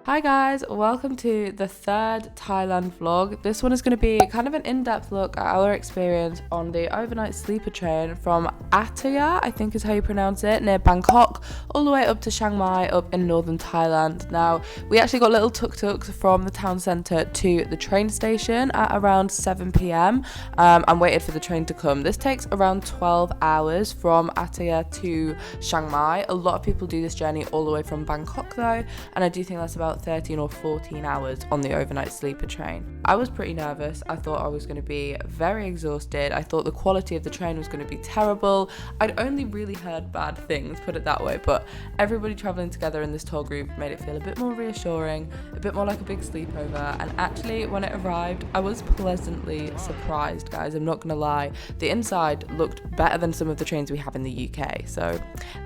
Hi guys, welcome to the third Thailand vlog. This one is going to be kind of an in-depth look at our experience on the overnight sleeper train from Pattaya, I think is how you pronounce it, near Bangkok, all the way up to Chiang Mai up in northern Thailand. Now, we actually got little tuk-tuks from the town centre to the train station at around 7 p.m. And waited for the train to come. This takes around 12 hours from Pattaya to Chiang Mai. A lot of people do this journey all the way from Bangkok though, and I do think that's about 13 or 14 hours on the overnight sleeper train. I was pretty nervous. I thought I was going to be very exhausted. I thought the quality of the train was going to be terrible. I'd only really heard bad things, put it that way, but everybody traveling together in this tour group made it feel a bit more reassuring, a bit more like a big sleepover. And actually, when it arrived, I was pleasantly surprised, guys. I'm not going to lie. The inside looked better than some of the trains we have in the UK. So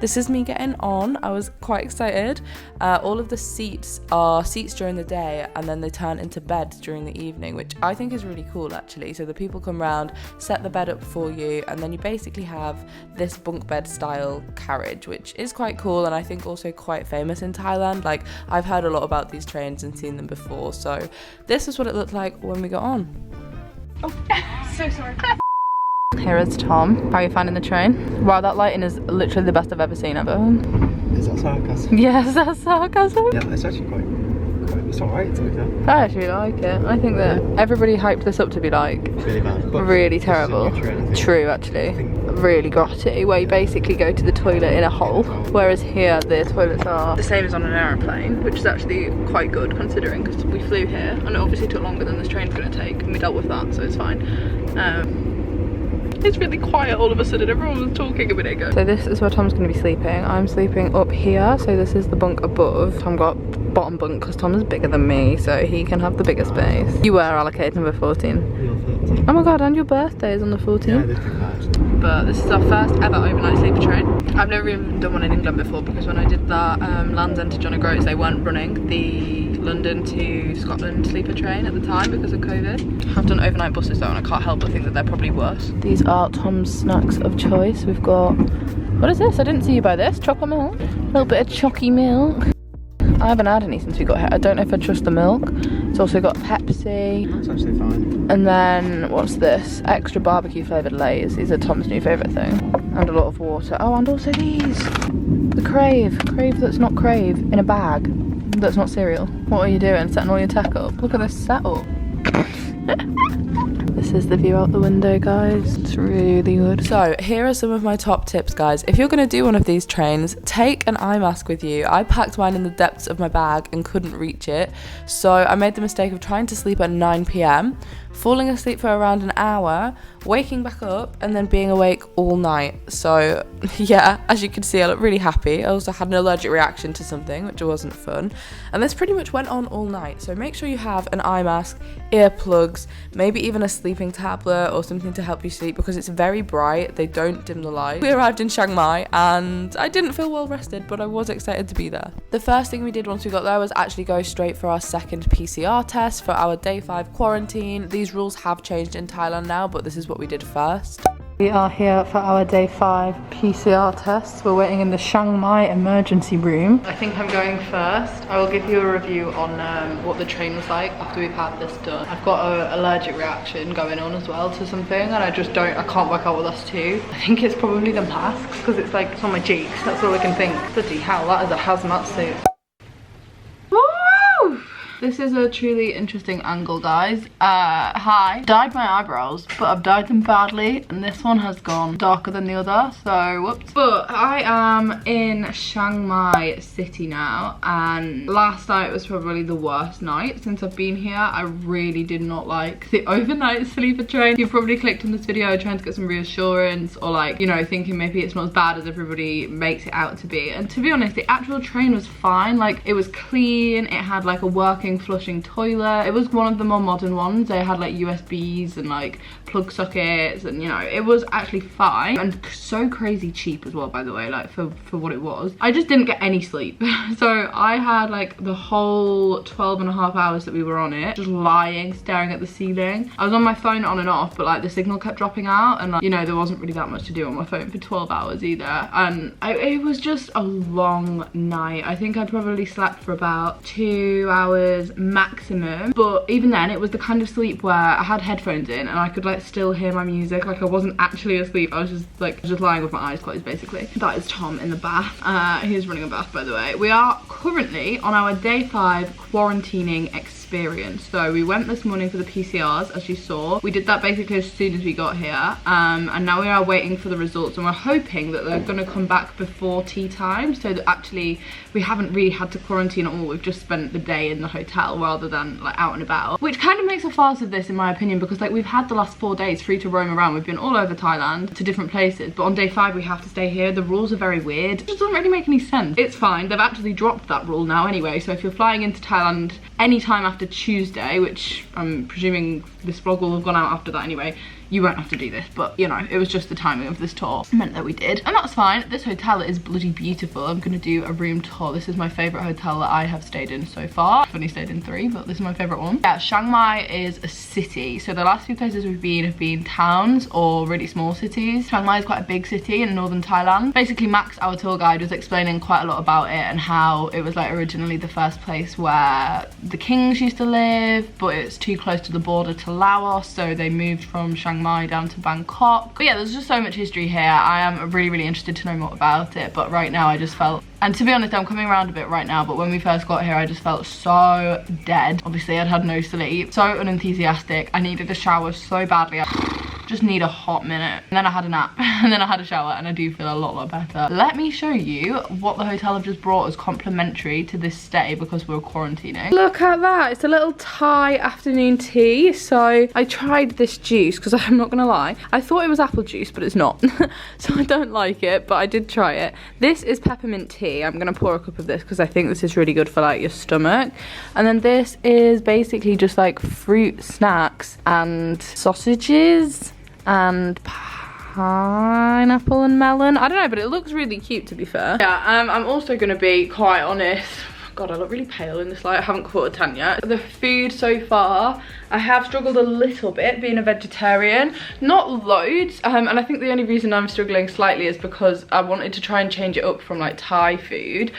this is me getting on. I was quite excited. All of the seats are seats during the day, and then they turn into beds during the evening, which I think is really cool actually. So the people come round, set the bed up for you, and then you basically have this bunk bed style carriage, which is quite cool and I think also quite famous in Thailand. Like, I've heard a lot about these trains and seen them before. So this is what it looked like when we got on. Oh, so sorry. Here is Tom. How are you finding the train? Wow, that lighting is literally the best I've ever seen ever. Is that sarcasm? Yes, that's sarcasm. Yeah, it's actually quite it's alright to be fair. I actually like it. I think that everybody hyped this up to be like really bad. But really terrible. True, actually. Really grotty, where you basically go to the toilet in a hole, whereas here the toilets are the same as on an aeroplane, which is actually quite good considering, because we flew here and it obviously took longer than this train's going to take, and we dealt with that, so it's fine. It's really quiet all of a sudden. Everyone was talking a minute ago. So this is where Tom's going to be sleeping. I'm sleeping up here, so this is the bunk above. Tom got bottom bunk because Tom is bigger than me, so he can have the bigger space. You were allocated number 14. You're 13. Oh my god, and your birthday is on the 14th. Yeah, I did think that. But this is our first ever overnight sleeper train. I've never even done one in England before, because when I did that Land's End to John O'Groats, they weren't running the London to Scotland sleeper train at the time because of COVID. I've done overnight buses though, and I can't help but think that they're probably worse. These are Tom's snacks of choice. We've got, what is this? I didn't see you buy this. Chocolate milk. A little bit of chalky milk. I haven't had any since we got here. I don't know if I trust the milk. It's also got Pepsi. That's actually fine. And then, what's this? Extra barbecue flavoured Lay's. These are Tom's new favourite thing. And a lot of water. Oh, and also these. The Crave. Crave that's not Crave. In a bag. That's not cereal. What are you doing? Setting all your tech up? Look at this setup. This is the view out the window, guys. It's really good. So here are some of my top tips, guys. If you're going to do one of these trains, take an eye mask with you. I packed mine in the depths of my bag and couldn't reach it, so I made the mistake of trying to sleep at 9 p.m, falling asleep for around an hour, waking back up, and then being awake all night. So yeah, as you can see, I look really happy. I also had an allergic reaction to something, which wasn't fun, and this pretty much went on all night. So make sure you have an eye mask, earplugs, maybe even a sleeping tablet or something to help you sleep, because it's very bright. They don't dim the light. We arrived in Chiang Mai and I didn't feel well rested, but I was excited to be there. The first thing we did once we got there was actually go straight for our second PCR test for our day 5 quarantine. These rules have changed in Thailand now, but this is what we did first. We are here for our day 5 PCR tests. We're waiting in the Chiang Mai emergency room. I think I'm going first. I will give you a review on what the train was like after we've had this done. I've got an allergic reaction going on as well to something, and I can't work out what that's to. I think it's probably the masks, because it's like, it's on my cheeks. That's all I can think. Bloody hell, that is a hazmat suit. This is a truly interesting angle, guys. Hi. Dyed my eyebrows, but I've dyed them badly, and this one has gone darker than the other, so whoops. But I am in Chiang Mai city now, and last night was probably the worst night since I've been here. I really did not like the overnight sleeper train. You've probably clicked on this video trying to get some reassurance, or like, you know, thinking maybe it's not as bad as everybody makes it out to be. And to be honest, the actual train was fine. Like, it was clean, it had like a working walk-in flushing toilet. It was one of the more modern ones. They had like USBs and like plug sockets, and you know, it was actually fine and so crazy cheap as well, by the way, like for what it was. I just didn't get any sleep. So I had like the whole 12.5 hours that we were on it, just lying, staring at the ceiling. I was on my phone on and off, but like the signal kept dropping out, and like, you know, there wasn't really that much to do on my phone for 12 hours either. And it was just a long night. I think I probably slept for about 2 hours maximum, but even then it was the kind of sleep where I had headphones in and I could like still hear my music. Like I wasn't actually asleep, I was just lying with my eyes closed basically. That is Tom in the bath. He's running a bath, by the way. We are currently on our day 5 quarantining experience. So we went this morning for the PCRs, as you saw. We did that basically as soon as we got here, and now we are waiting for the results, and we're hoping that they're going to come back before tea time, so that actually we haven't really had to quarantine at all. We've just spent the day in the hotel rather than like out and about, which kind of makes a farce of this in my opinion, because like we've had the last 4 days free to roam around. We've been all over Thailand to different places, but on day 5 we have to stay here. The rules are very weird. It just doesn't really make any sense. It's fine, they've actually dropped that rule now anyway, so if you're flying into Thailand anytime after Tuesday, which I'm presuming this vlog will have gone out after that anyway, you won't have to do this, but you know, it was just the timing of this tour meant that we did, and that's fine. This hotel is bloody beautiful. I'm gonna do a room tour. This is my favorite hotel that I have stayed in so far. I've only stayed in 3, but this is my favorite one. Yeah, Chiang Mai is a city, so the last few places we've been have been towns or really small cities. Chiang Mai is quite a big city in northern Thailand. Basically, Max, our tour guide, was explaining quite a lot about it and how it was like originally the first place where the kings used to live, but it's too close to the border to Laos, so they moved from Chiang Mai down to Bangkok. But yeah, there's just so much history here. I am really interested to know more about it, but right now I just felt, and to be honest, I'm coming around a bit right now, but when we first got here I just felt so dead. Obviously I'd had no sleep, so unenthusiastic. I needed a shower so badly. Just need a hot minute, and then I had a nap, and then I had a shower, and I do feel a lot better. Let me show you what the hotel have just brought as complimentary to this stay because we're quarantining. Look at that, it's a little Thai afternoon tea. So I tried this juice because I'm not gonna lie, I thought it was apple juice, but it's not. So I don't like it, but I did try it. This is peppermint tea. I'm gonna pour a cup of this because I think this is really good for like your stomach. And then this is basically just like fruit snacks and sausages and pineapple and melon. I don't know, but it looks really cute, to be fair. Yeah, I'm also gonna be quite honest. God, I look really pale in this light. I haven't caught a tan yet. The food so far, I have struggled a little bit being a vegetarian. Not loads, and I think the only reason I'm struggling slightly is because I wanted to try and change it up from like Thai food,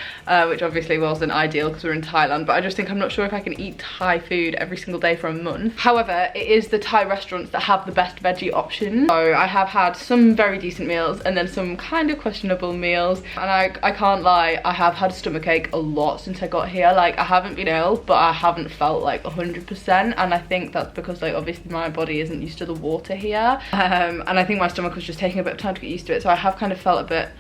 which obviously wasn't ideal because we're in Thailand, but I just think I'm not sure if I can eat Thai food every single day for a month. However, it is the Thai restaurants that have the best veggie options. So I have had some very decent meals and then some kind of questionable meals, and I can't lie, I have had stomachache a lot since I got here. Like, I haven't been ill, but I haven't felt like 100%, and I think that's because like obviously my body isn't used to the water here, and I think my stomach was just taking a bit of time to get used to it, so I have kind of felt a bit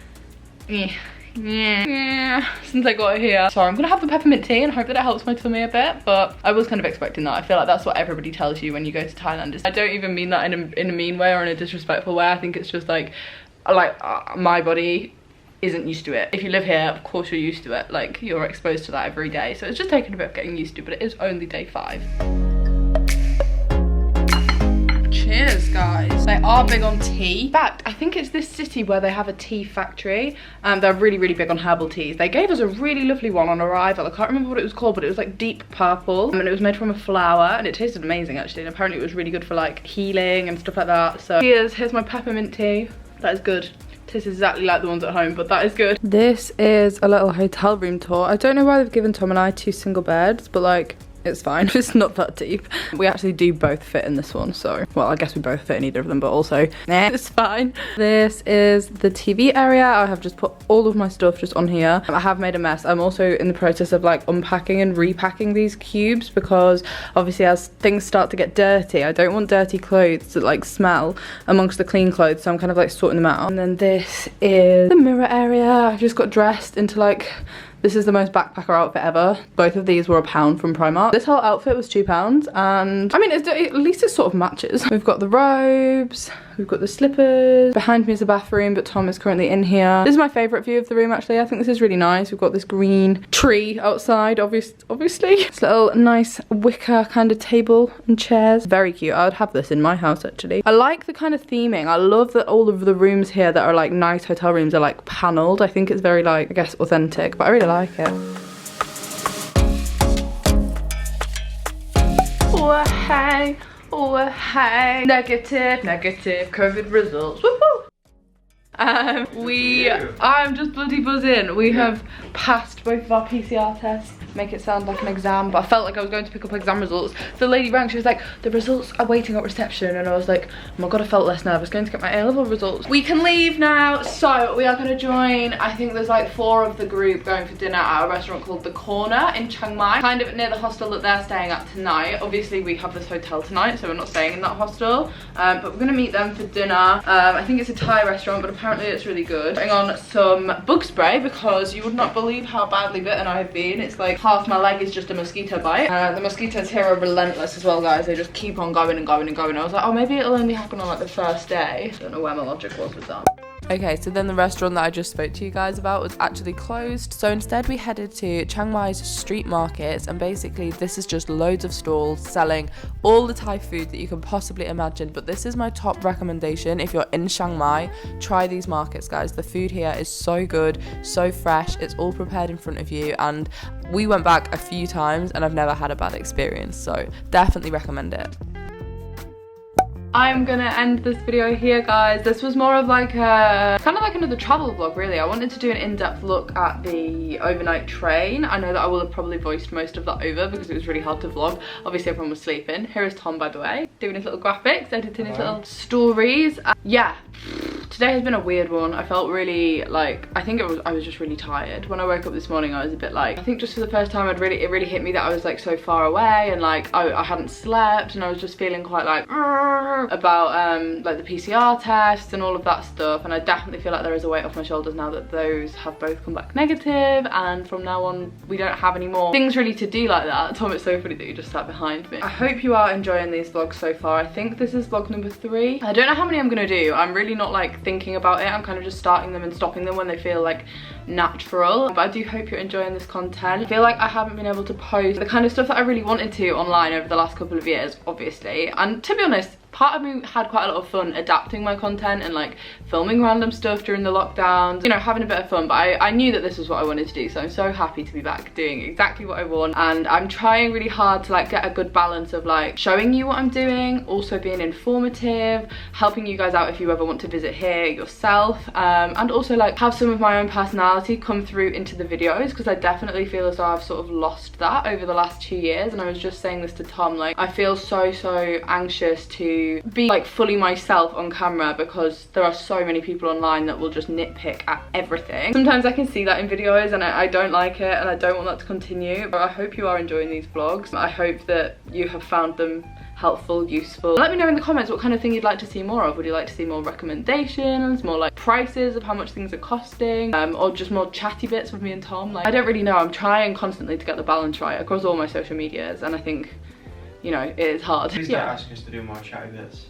since I got here. So I'm gonna have the peppermint tea and hope that it helps my tummy a bit, but I was kind of expecting that. I feel like that's what everybody tells you when you go to Thailand. I don't even mean that in a mean way or in a disrespectful way. I think it's just like my body isn't used to it. If you live here, of course you're used to it. Like, you're exposed to that every day, so it's just taking a bit of getting used to, but it is only day 5. Cheers, guys. They are big on tea. In fact, I think it's this city where they have a tea factory, and they're really big on herbal teas. They gave us a really lovely one on arrival. I can't remember what it was called, but it was like deep purple, and it was made from a flower, and it tasted amazing actually, and apparently it was really good for like healing and stuff like that. So here's my peppermint tea. That is good. Tastes exactly like the ones at home, but that is good. This is a little hotel room tour. I don't know why they've given Tom and I 2 single beds, but like, it's fine. It's not that deep. We actually do both fit in this one, so, well, I guess we both fit in either of them, but also, it's fine. This is the TV area. I have just put all of my stuff just on here. I have made a mess. I'm also in the process of like unpacking and repacking these cubes, because obviously as things start to get dirty, I don't want dirty clothes to like smell amongst the clean clothes, so I'm kind of like sorting them out. And then this is the mirror area. I just got dressed into like This is the most backpacker outfit ever. Both of these were £1 from Primark. This whole outfit was £2, and I mean, at least it sort of matches. We've got the robes, we've got the slippers. Behind me is the bathroom, but Tom is currently in here. This is my favourite view of the room, actually. I think this is really nice. We've got this green tree outside, obviously. This little nice wicker kind of table and chairs. Very cute. I would have this in my house, actually. I like the kind of theming. I love that all of the rooms here that are like nice hotel rooms are like panelled. I think it's very like, I guess, authentic, but I really like it. Oh hey, oh hey. Negative COVID results. Woo-hoo. I'm just bloody buzzing. We have passed both of our PCR tests. Make it sound like an exam, but I felt like I was going to pick up exam results. The lady rang, she was like, the results are waiting at reception, and I was like, oh my god, I felt less nervous going to get my A-level results. We can leave now, so we are going to join, I think there's like 4 of the group going for dinner at a restaurant called The Corner in Chiang Mai, kind of near the hostel that they're staying at tonight. Obviously we have this hotel tonight, so we're not staying in that hostel, but we're going to meet them for dinner. I think it's a Thai restaurant, but apparently it's really good. Putting on some bug spray because you would not believe how badly bitten I have been. It's like half my leg is just a mosquito bite. The mosquitoes here are relentless as well, guys. They just keep on going and going and going. I was like, oh, maybe it'll only happen on like the first day. Don't know where my logic was with that. Okay, so then the restaurant that I just spoke to you guys about was actually closed. So instead we headed to Chiang Mai's street markets, and basically this is just loads of stalls selling all the Thai food that you can possibly imagine. But this is my top recommendation. If you're in Chiang Mai, try these markets, guys. The food here is so good, so fresh. It's all prepared in front of you, and we went back a few times and I've never had a bad experience. So definitely recommend it. I'm gonna end this video here, guys. This was more of like a kind of like another travel vlog, really. I wanted to do an in-depth look at the overnight train. I know that I will have probably voiced most of that over because it was really hard to vlog. Obviously everyone was sleeping. Here is Tom, by the way, doing his little graphics, editing his little stories. Yeah, today has been a weird one. I felt really like, I was just really tired. When I woke up this morning, I was a bit like, I think just for the first time it really hit me that I was like so far away, and like I hadn't slept, and I was just feeling quite like about like the PCR tests and all of that stuff. And I definitely feel like there is a weight off my shoulders now that those have both come back negative, and from now on we don't have any more things really to do like that. Tom, it's so funny that you just sat behind me. I hope you are enjoying these vlogs so far. I think this is vlog number 3. I don't know how many I'm gonna do. I'm really not like thinking about it. I'm kind of just starting them and stopping them when they feel like natural. But I do hope you're enjoying this content. I feel like I haven't been able to post the kind of stuff that I really wanted to online over the last couple of years, obviously. And to be honest, part of me had quite a lot of fun adapting my content and like filming random stuff during the lockdowns, you know, having a bit of fun. But I knew that this was what I wanted to do, so I'm so happy to be back doing exactly what I want. And I'm trying really hard to like get a good balance of like showing you what I'm doing, also being informative, helping you guys out if you ever want to visit here yourself, and also like have some of my own personality come through into the videos, because I definitely feel as though I've sort of lost that over the last 2 years. And I was just saying this to Tom, like I feel so anxious to be like fully myself on camera, because there are so many people online that will just nitpick at everything. Sometimes I can see that in videos and I don't like it, and I don't want that to continue. But I hope you are enjoying these vlogs. I hope that you have found them helpful, useful. Let me know in the comments what kind of thing you'd like to see more of. Would you like to see more recommendations, more like prices of how much things are costing, or just more chatty bits with me and Tom? Like, I don't really know. I'm trying constantly to get the balance right across all my social medias, and I think, you know, it is hard. Please don't ask us to do more chatty bits.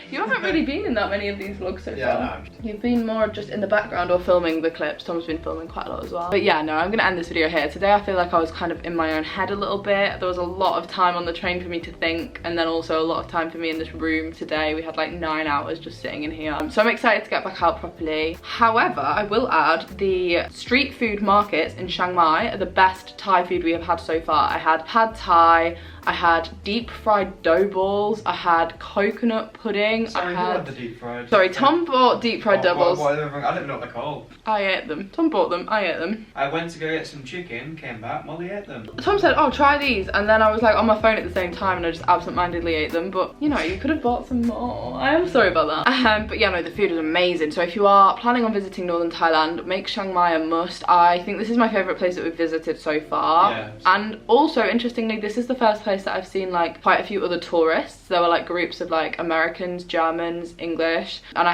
You haven't really been in that many of these vlogs so far. No. You've been more just in the background or filming the clips. Tom's been filming quite a lot as well. But yeah, no, I'm gonna end this video here. Today I feel like I was kind of in my own head a little bit. There was a lot of time on the train for me to think, and then also a lot of time for me in this room today. We had like 9 hours just sitting in here. So I'm excited to get back out properly. However, I will add, the street food markets in Chiang Mai are the best Thai food we have had so far. I had pad Thai, I had deep fried dough balls, I had coconut pudding. Sorry, I had the deep fried. Sorry, Tom bought deep fried dough balls. I don't even know what they're called. I ate them. Tom bought them. I ate them. I went to go get some chicken, came back, Molly ate them. Tom said, oh, try these, and then I was like on my phone at the same time and I just absent-mindedly ate them. But you know, you could have bought some more. I am sorry about that. But yeah, no, the food is amazing. So if you are planning on visiting northern Thailand, make Chiang Mai a must. I think this is my favourite place that we've visited so far. Yeah. And also, interestingly, this is the first place noticed that I've seen like quite a few other tourists. There were like groups of like Americans, Germans, English, and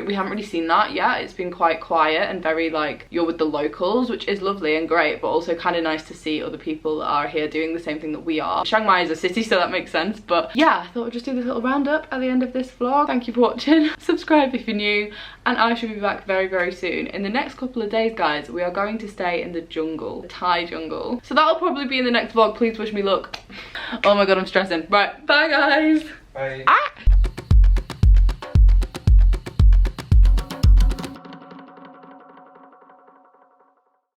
we haven't really seen that yet. It's been quite quiet and very like you're with the locals, which is lovely and great, but also kind of nice to see other people that are here doing the same thing that we are. Chiang Mai is a city, so that makes sense. But yeah, I thought I'd just do this little roundup at the end of this vlog. Thank you for watching. Subscribe if you're new, and I should be back very, very soon. In the next couple of days, guys, we are going to stay in the jungle, the Thai jungle. So that'll probably be in the next vlog. Please wish me luck. Oh my god, I'm stressing. Right, bye guys. Bye. Ah!